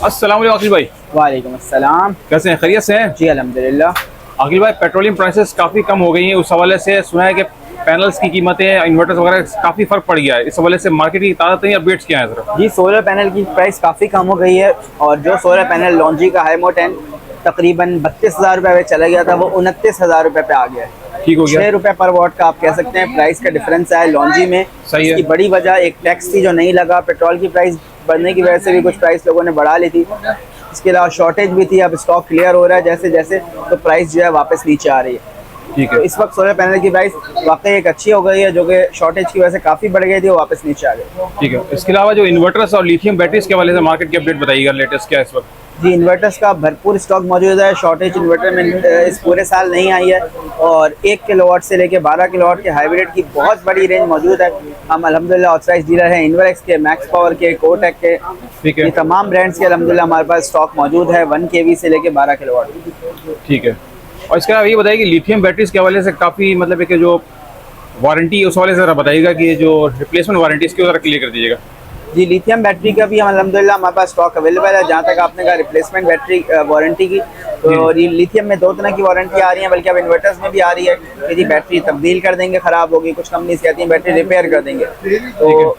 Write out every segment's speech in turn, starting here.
अस्सलाम वालेकुम अखिल भाई। वालेकुम अस्सलाम। कैसे हैं, खैरियत से हैं? जी अल्हम्दुलिल्लाह। अखिल भाई, पेट्रोलियम प्राइसेस काफ़ी कम हो गई हैं, उस हवाले से सुना है कि पैनल्स की कीमतें, इन्वर्टर्स वगैरह काफ़ी फ़र्क पड़ गया है। इस हवाले से मार्केट की ताज़ा तरीन अपडेट्स क्या है सर? जी सोलर पैनल की प्राइस काफ़ी कम हो गई है और जो सोलर पैनल लॉन्जी का हाईमो 10 तकरीबन 32,000 रुपये में चला गया था वो 29,000 रुपये पे आ गया है। ठीक हो गया। 6 रुपये पर वॉट का आप कह सकते हैं प्राइस का डिफरेंस है लॉन्जी में। सही है। इसकी बड़ी वजह एक टैक्स थी जो नहीं लगा, पेट्रोल की प्राइस बढ़ने की वजह से भी कुछ प्राइस लोगों ने बढ़ा ली थी। इसके अलावा शॉर्टेज भी थी, अब स्टॉक क्लियर हो रहा है जैसे जैसे, तो प्राइस जो है वापस नीचे आ रही है। ठीक तो है। इस वक्त सोलर पैनल की प्राइस वाकई एक अच्छी हो गई है जो कि शॉर्टेज की वजह से काफ़ी बढ़ गई थी, वो वापस नीचे आ गई। ठीक है। इसके अलावा जो इन्वर्टर्स और लिथियम बैटरीज के हवाले से मार्केट की अपडेट बताइएगा, लेटेस्ट क्या है इस वक्त? जी इन्वर्टर्स का भरपूर स्टॉक मौजूद है। शॉर्टेज इन्वर्टर में इस पूरे साल नहीं आई है और 1 किलोवाट से लेके 12 किलोवाट के हाइब्रिड की बहुत बड़ी रेंज मौजूद है। हम अल्हम्दुलिल्लाह ऑथराइज्ड डीलर हैं इन्वरएक्स के, मैक्स पावर के, कोटेक के। ठीक है। ये तमाम ब्रांड्स के अल्हम्दुलिल्लाह हमारे पास स्टॉक मौजूद है 1 kV से लेके 12 किलोवाट। ठीक है। और इसके अलावा ये बताइए कि लिथियम बैटरीज के हवाले से काफ़ी मतलब एक जो वारंटी उस हवाले से ज़रा बताइएगा कि ये जो रिप्लेसमेंट वारंटी इसकी ज़रा क्लियर कर दीजिएगा। जी लिथियम बैटरी का भी हम अल्हम्दुलिल्लाह हमारे पास स्टॉक अवेलेबल है। जहाँ तक आपने कहा रिप्लेसमेंट बैटरी वारंटी की, तो लिथियम में 2 तरह की वारंटी आ रही है, बल्कि अब इन्वर्टर्स में भी आ रही है कि जी बैटरी तब्दील कर देंगे, ख़राब होगी, कुछ कंपनीज कहती हैं बैटरी रिपेयर कर देंगे। तो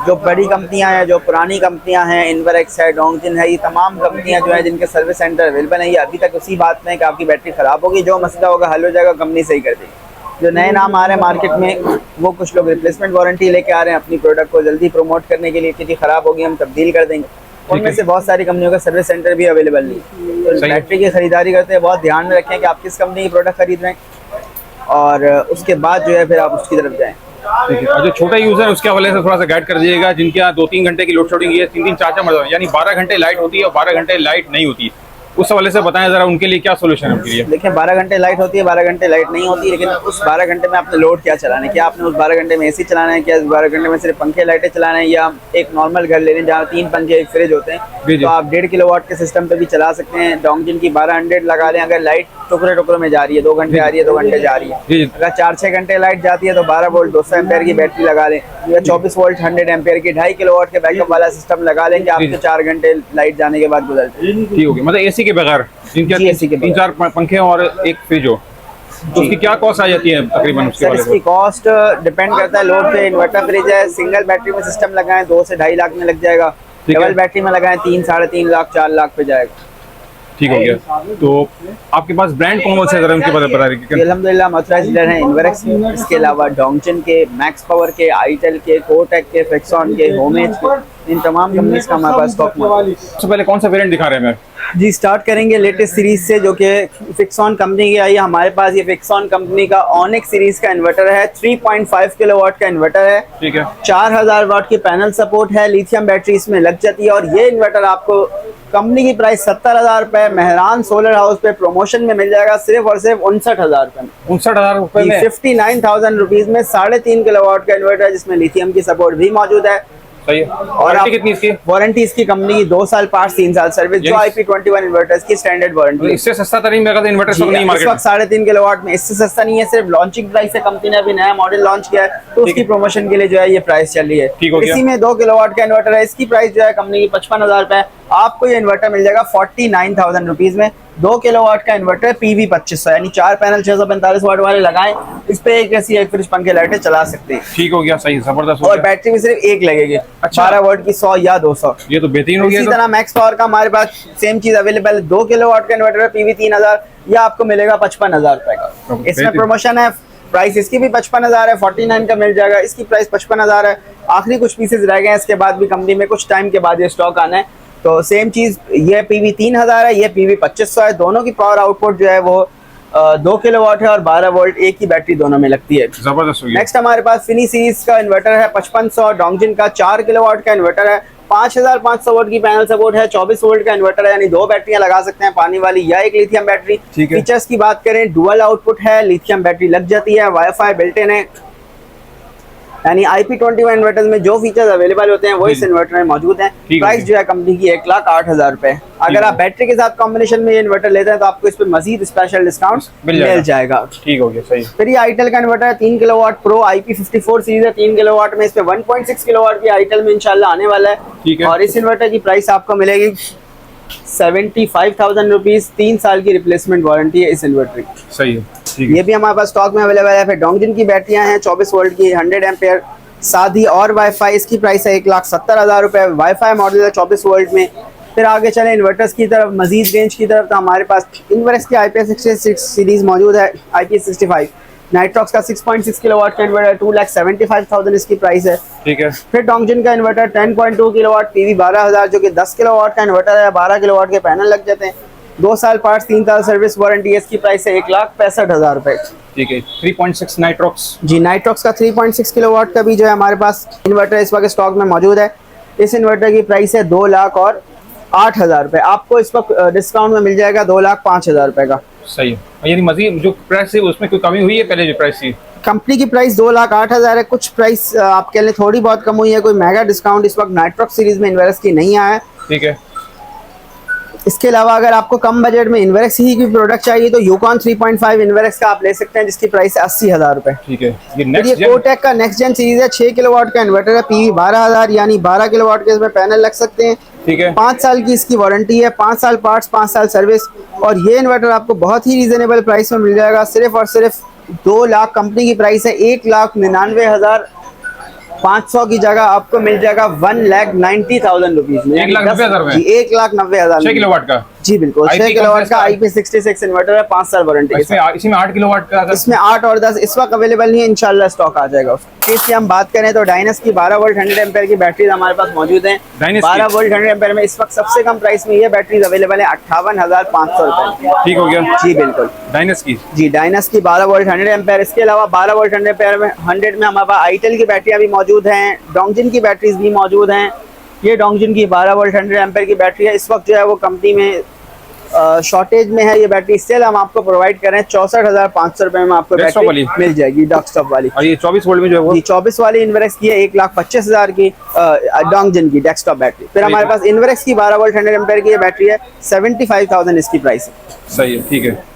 जो बड़ी कंपनियां हैं, जो पुरानी कंपनियां हैं, इन्वरएक्स है, डोंगजिन है, ये तमाम कंपनियां जो है जिनके सर्विस सेंटर अवेलेबल है, ये अभी तक उसी बात में है कि आपकी बैटरी ख़राब होगी, जो मसला होगा हल हो जाएगा, कंपनी सही कर देगी। जो नए नाम आ रहे हैं मार्केट में वो कुछ लोग रिप्लेसमेंट वारंटी लेके आ रहे हैं अपनी प्रोडक्ट को जल्दी प्रमोट करने के लिए कि ख़राब होगी हम तब्दील कर देंगे। उनमें से बहुत सारी कंपनियों का सर्विस सेंटर भी अवेलेबल नहीं है। तो बैटरी की खरीदारी करते हैं बहुत ध्यान में रखें कि आप किस कंपनी की प्रोडक्ट खरीद रहे हैं और उसके बाद जो है फिर आप उसकी तरफ जाएँ। ठीक है। और जो छोटा यूज़र है उसके हवाले से थोड़ा सा गाइड कर दीजिएगा, जिनके यहाँ 2-3 घंटे की लोड शेडिंग है, 3-3 4-4 मरतबा, यानी 12 घंटे लाइट होती है और 12 घंटे लाइट नहीं होती, उस हवाले से बताएं ज़रा, उनके लिए क्या सोल्यूशन है उनके लिए? देखिए 12 घंटे लाइट होती है, 12 घंटे लाइट नहीं होती, लेकिन उस 12 घंटे में आपने लोड क्या चलाना है? क्या आपने उस 12 घंटे में एसी चलाना है? क्या उस 12 घंटे में सिर्फ पंखे लाइटें चलाना है? या एक नॉर्मल घर ले लें जहाँ 3 पंखे एक फ्रिज होते हैं, तो आप 1.5 किलोवाट के सिस्टम पे भी चला सकते हैं। डोंगजिन की 1200 लगा लें, अगर लाइट टुकड़े टुकड़ों में जा रही है, 2 घंटे आ रही है, 2 घंटे जा रही है। अगर 4-6 घंटे लाइट जाती है तो 12 वोल्ट 200 एम्पेयर की बैटरी लगा लें, या 24 वोल्ट 100 एम्पेयर की 2.5 किलोवाट के बैकअप वाला सिस्टम लगा लें कि आपके 4 घंटे लाइट जाने के बाद गुजरते हैं। ठीक हो गया। मतलब एसी के बगैर जिनके 3-4 पंखे और एक फ्रिज हो, तो उसकी क्या कॉस्ट आ जाती है तकरीबन? उसके सर इसकी कॉस्ट डिपेंड करता है लोड पे। इन्वर्टर फ्रिज है, सिंगल बैटरी में सिस्टम लगाएं 2 से 2.5 लाख में लग जाएगा। डबल बैटरी में लगाएं 3-3.5 लाख 4 लाख पे जाएगा। ठीक हो गया। तो आपके पास ब्रांड कौन से है उनके बता दीजिए। अल्हम्दुलिल्लाह हम ऑथराइज्ड डीलर हैं इन्वरएक्स में, इसके अलावा डोंगजिन के, मैक्स पावर के, आईटेल के, कोटेक के, फ्रिक्सॉन के, होमेज के, इन तमाम कंपनीज का हमारे पास स्टॉक मौजूद है। सबसे पहले कौन सा वेरिएंट दिखा रहे हैं? जी स्टार्ट करेंगे लेटेस्ट सीरीज से जो कि फ्रिक्सॉन कंपनी की आई है। हमारे पास ये फ्रिक्सॉन कंपनी का ऑनिक्स सीरीज का इन्वर्टर है, 3.5 किलोवाट का इन्वर्टर है। ठीक है। 4000 वाट की पैनल सपोर्ट है, लिथियम बैटरी इसमें लग जाती है और ये इन्वर्टर आपको कंपनी की प्राइस 70,000 रुपए मेहरान सोलर हाउस पे प्रमोशन में मिल जाएगा सिर्फ और सिर्फ 59,000 रुपए में। 59,000 रुपए में 59,000 रुपीज में 3.5 किलोवाट का इन्वर्टर है जिसमें लिथियम की सपोर्ट भी मौजूद है। सही है। और कितनी इसकी वारंटी? इसकी कंपनी की 2 साल पार्ट्स 3 साल सर्विस, जो IP21 इन्वर्टर्स की स्टैंडर्ड वारंटी। इससे सस्ता तरीन मेगा इन्वर्टर सब नहीं मार्केट में। 3.5 किलोवाट में इससे सस्ता नहीं है, सिर्फ लॉन्चिंग प्राइस है। कंपनी ने अभी नया मॉडल लॉन्च किया है तो उसकी प्रमोशन के लिए जो है ये प्राइस चल रही है। इसी में 2 किलोवाट का इन्वर्टर है, इसकी प्राइस जो है कंपनी की 55,000 रुपए। आपको ये इन्वर्टर मिल जाएगा 49,000 रुपीज में। 2 किलोवाट का इन्वर्टर PV 2500, यानी 4 पैनल 645 वाट वाले लगाएं, इस पे एक ऐसी एक फ्रिज पंखे लाइटें चला सकते हैं। ठीक हो गया, सही, जबरदस्त। और बैटरी भी सिर्फ एक लगेगी। अच्छा। 12 वोल्ट की 100 या 200। ये तो बेहतरीन हो गया। इसी तरह मैक्स पावर का हमारे पास सेम चीज अवेलेबल है, 2 किलोवाट का इन्वर्टर है, PV 3000, या आपको मिलेगा 55,000 रुपए का। इसमें प्रमोशन है, प्राइस इसकी भी 55,000 है, 49 का मिल जाएगा, इसकी प्राइस 55,000 है। आखिरी कुछ पीसेज रह गए हैं, इसके बाद भी कंपनी में कुछ टाइम के बाद ये स्टॉक आना है। तो सेम चीज, ये PV 3000 है, ये PV 2500 है। दोनों की पावर आउटपुट जो है वो 2 किलोवाट है और 12 वोल्ट एक ही बैटरी दोनों में लगती है। जबरदस्त। नेक्स्ट हमारे पास फिनी सीरीज का इन्वर्टर है 5500, डोंगजिन का 4 किलोवाट का इन्वर्टर है, 5500 वोल्ट की पैनल सपोर्ट है, 24 वोल्ट का इन्वर्टर है, यानी 2 बैटरियां लगा सकते हैं, पानी वाली या एक लिथियम बैटरी। फीचर्स की बात करें, डुअल आउटपुट है, लिथियम बैटरी लग जाती है, वाईफाई बिल्ट इन है, यानी IP21 इन्वर्टर्स में जो फीचर्स अवेलेबल होते हैं वो इस इन्वर्टर में मौजूद हैं। ठीक है। प्राइस जो है कंपनी की 1,08,000 रुपए। अगर आप बैटरी के साथ कॉम्बिनेशन में ये इन्वर्टर लेते हैं तो आपको इस पे मजीद स्पेशल डिस्काउंट मिल जाएगा। ठीक हो गया, सही। फिर ये आईटेल का इन्वर्टर है 3 किलोवाट प्रो IP54 सीरीज है, 3 किलोवाट में। इस पे 1.6 किलोवाट की आईटेल में इंशाल्लाह आने वाला है। ठीक है। और इस इन्वर्टर की प्राइस आपको मिलेगी 75,000 रुपीज। 3 साल की रिप्लेसमेंट वारंटी है इस इन्वर्टर की। सही है, ठीक है। ये भी हमारे पास स्टॉक में अवेलेबल है। फिर डोंगजिन की बैटरियां हैं 24 वोल्ट की 100 एम्पेयर, साथ ही और वाईफाई। इसकी प्राइस है 1,70,000 रुपए। वाईफाई मॉडल है 24 वोल्ट में। फिर आगे चले इन्वर्टर्स की तरफ, मजीद रेंज की तरफ, तो हमारे पास इन्वर्स की IP66 सीरीज मौजूद है। IP65 नाइट्रॉक्स का 6.6 किलोवाट का इन्वर्टर 2,75,000 इसकी प्राइस है। ठीक है। फिर डोंगजिन का इन्वर्टर 10.2 किलोवाट PV 12,000 जो कि 10 किलोवाट का इन्वर्टर है। 12 किलोवाट के पैनल लग जाते हैं। 2 साल पार्ट्स, 3 साल सर्विस वारंटी है। इसकी प्राइस है 1,65,000 रुपए। ठीक है। 3.6 नाइट्रॉक्स। जी, नाइट्रॉक्स का 3.6 किलोवाट का भी जो है हमारे पास इन्वर्टर इस वक्त स्टॉक में मौजूद है। इस इन्वर्टर की प्राइस है 2,08,000 रुपए। आपको इस वक्त डिस्काउंट में मिल जाएगा 2,05,000 रुपए का। सही है। यानी मजीद जो प्राइस है उसमें कोई कमी हुई है पहले जो प्राइस थी? कंपनी की प्राइस 2,08,000 है। कुछ प्राइस आपके लिए थोड़ी बहुत कम हुई है। कोई मेगा डिस्काउंट इस वक्त नाइट्रॉक्स सीरीज में इन्वर्स की नहीं आया है। ठीक है। इसके अलावा अगर आपको कम बजट में इन्वर्स ही की प्रोडक्ट चाहिए तो यूकॉन 3.5 इन्वर्स का आप ले सकते हैं, जिसकी प्राइस है 80,000 रुपए। ठीक है। ये फिर नेक्स्ट ये कोटेक का नेक्स्ट जेन सीरीज है 6 किलोवाट का इन्वर्टर है। PV 12,000 यानी 12 किलोवाट के इसमें पैनल लग सकते हैं। ठीक है। 5 साल की इसकी वारंटी है, 5 साल पार्ट्स, 5 साल सर्विस। और ये इन्वर्टर आपको बहुत ही रीजनेबल प्राइस में मिल जाएगा। सिर्फ और सिर्फ 2 लाख कंपनी की प्राइस है। 1,99,500 की जगह आपको मिल जाएगा 1,90,000 रुपीज में। 1,90,000 में? 1,90,000 6 किलोवाट का? जी बिल्कुल। 6 किलोवाट का IP66 इन्वर्टर है, 5 साल वारंटी के साथ। इसमें 8 किलोवाट का? इसमें 8 और 10 इस वक्त अवेलेबल नहीं है, इंशाल्लाह स्टॉक आ जाएगा। इसकी हम बात करें तो डायनस की 12 वोल्ट 100 एम्पेयर की बैटरीज हमारे पास मौजूद हैं। 12 वोल्ट 100 एम्पेयर में इस वक्त सबसे कम प्राइस में ये बैटरीज अवेलेबल है 58,500 रुपए। ठीक हो गया। जी बिल्कुल। डायनस की? जी, डायनस की 12 वोल्ट 100 एम्पेयर। इसके अलावा 12 वोल्ट 100 एम्पेयर में 100 में हमारे पास आईटेल की बैटरियां भी मौजूद हैं। डोंगजिन की बैटरीज भी मौजूद हैं। ये डोंगजिन की 12 वोल्ट 100 एम्पेयर की बैटरी है। इस वक्त जो है वो कंपनी में शॉर्टेज में है ये बैटरी। सेल हम आपको प्रोवाइड कर रहे हैं 64,500 रुपए में आपको बैटरी मिल जाएगी डेस्कटॉप वाली। और ये 24 वोल्ट में जो है वो? 24 वाली इन्वर्स की है 1,25,000 की डोंगजिन की डेस्कटॉप बैटरी। फिर हमारे पास इन्वर्स की 12 वोल्ट 100 एम्पेयर की ये बैटरी है, 75,000 इसकी प्राइस है। सही है, ठीक है।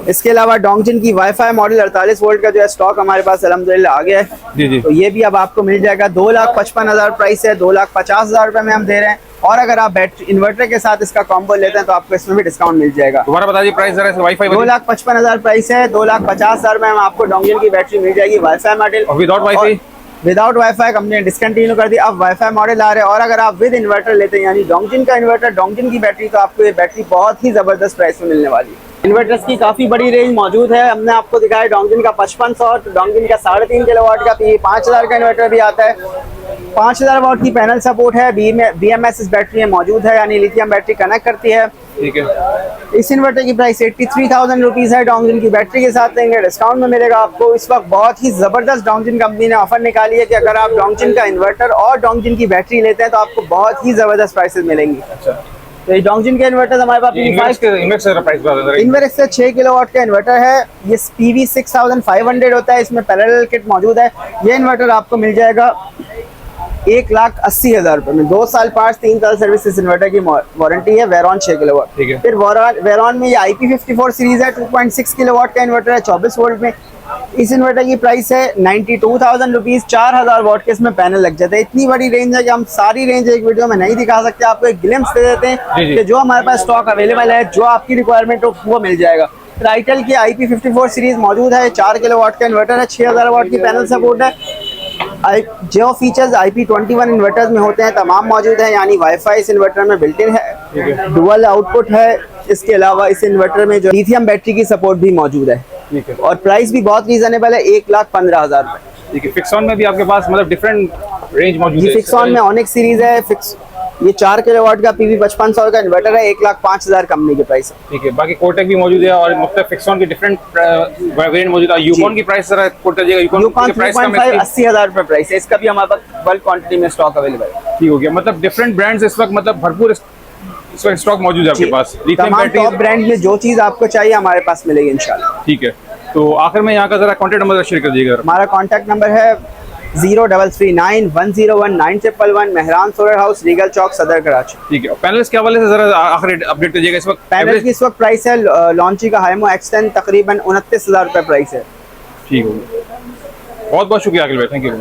इसके अलावा डोंगजिन की वाईफाई मॉडल 48 वोल्ट का जो है स्टॉक हमारे पास अल्हम्दुलिल्लाह आ गया है। जी जी। तो ये भी अब आपको मिल जाएगा 2,55,000 प्राइस है, 2,50,000 रुपए में हम दे रहे हैं। और अगर आप बैटरी इन्वर्टर के साथ इसका कॉम्बो लेते हैं तो आपको इसमें भी डिस्काउंट मिल जाएगा। दोबारा बता दीजिए प्राइस जरा, वाईफाई 2,55,000 प्राइस है, 2,50,000 रुपए में आपको डोंगजिन की बैटरी मिल जाएगी वाईफाई मॉडल। और without wifi? Without wifi company ने डिसकंटिन्यू कर दी, अब वाईफाई मॉडल आ रहे हैं। और अगर आप विद इन्वर्टर लेते हैं यानी डोंगजिन का इन्वर्टर, डोंगजिन की बैटरी, तो आपको ये बैटरी बहुत ही जबरदस्त प्राइस में मिलने वाली है। इन्वर्टर्स की काफी बड़ी रेंज मौजूद है। हमने आपको दिखाया डोंगजिन का 5500, डोंगजिन का 3.5 किलोवाट का 5,000 का इन्वर्टर भी आता है। 5,000 वाट की पैनल सपोर्ट है। BMS इस बैटरी में मौजूद है यानी लिथियम बैटरी कनेक्ट करती है। ठीक है। इस इन्वर्टर की प्राइस 83,000 रुपीज है। डोंगजिन की बैटरी के साथ लेंगे डिस्काउंट में मिलेगा आपको। इस वक्त बहुत ही जबरदस्त डोंगजिन कंपनी ने ऑफर निकाली है कि अगर आप डोंगजिन का इन्वर्टर और डोंगजिन की बैटरी लेते हैं तो आपको बहुत ही जबरदस्त प्राइसेस मिलेंगी। अच्छा। तो ये डोंगजिन के इन्वर्टर हमारे पास इन्वर्टर से 6 किलोवाट का इन्वर्टर है। ये PV 6500 होता है, इसमें पैरेलल किट मौजूद है। ये इन्वर्टर आपको मिल जाएगा 1,80,000 रुपए में। 2 साल पार्ट्स, 3 साल सर्विस इस इन्वर्टर की वारंटी है। Veyron 6 kilowatt. ठीक है। फिर वेरॉन में ये IP54 सीरीज है, 2.6 किलोवाट का इन्वर्टर है 24 वोल्ट में। इस इन्वर्टर की प्राइस है 92,000 रुपीज। 4,000 वाट के इसमें पैनल लग जाते हैं। इतनी बड़ी रेंज है कि हम सारी रेंज एक वीडियो में नहीं दिखा सकते। आपको एक ग्लिम्स दे देते हैं कि जो हमारे पास स्टॉक अवेलेबल है, जो आपकी रिक्वायरमेंट हो वो मिल जाएगा। आईटेल की IP54 सीरीज मौजूद है, 4 किलोवाट का इन्वर्टर है, 6,000 वाट की पैनल सपोर्ट है। जो फीचर्स IP21 इन्वर्टर्स में होते हैं तमाम मौजूद है, यानी वाईफाई इस इन्वर्टर में बिल्ट इन है, डुअल आउटपुट है। इसके अलावा इस इन्वर्टर में जो लिथियम बैटरी की सपोर्ट भी मौजूद है। ठीक है। और प्राइस भी बहुत रीजनेबल है, 1,15,000 रुपए। ठीक है। फिक्सॉन में भी आपके पास मतलब डिफरेंट रेंज मौजूद है? फिक्सॉन में ऑनिक्स सीरीज है। ये 4 किलोवाट का PV 5500 का इन्वर्टर है, 1,05,000 कंपनी के प्राइस है। ठीक है। बाकी कोटेक भी मौजूद है और मतलब फिक्सॉन के डिफरेंट वेरिएंट मौजूद है। यूकॉन की प्राइस जरा कोट करिएगा। यूकॉन 3.5 80,000 रुपए प्राइस है। इसका भी हमारे पास बल्क क्वांटिटी में स्टॉक अवेलेबल है। ठीक हो गया। मतलब डिफरेंट ब्रांड्स इस वक्त मतलब भरपूर इस वक्त स्टॉक मौजूद है आपके पास। तमाम टॉप ब्रांड में जो चीज आपको चाहिए हमारे पास मिलेगी इंशाल्लाह। ठीक है। तो आखिर में यहाँ का जरा कॉन्टैक्ट नंबर शेयर कर दीजिएगा। हमारा कॉन्टैक्ट नंबर है 0339101911 मेहरान सोलर हाउस, रीगल चौक, सदर कराची। ठीक है, पैनल्स के हवाले से जरा आखिर अपडेट करिएगा इस वक्त। पैनल की इस वक्त प्राइस है लॉन्ची का हाइमो X10 तकरीबन 29,000 रुपये प्राइस है। ठीक होगा, बहुत बहुत शुक्रिया अखिल भाई, थैंक यू।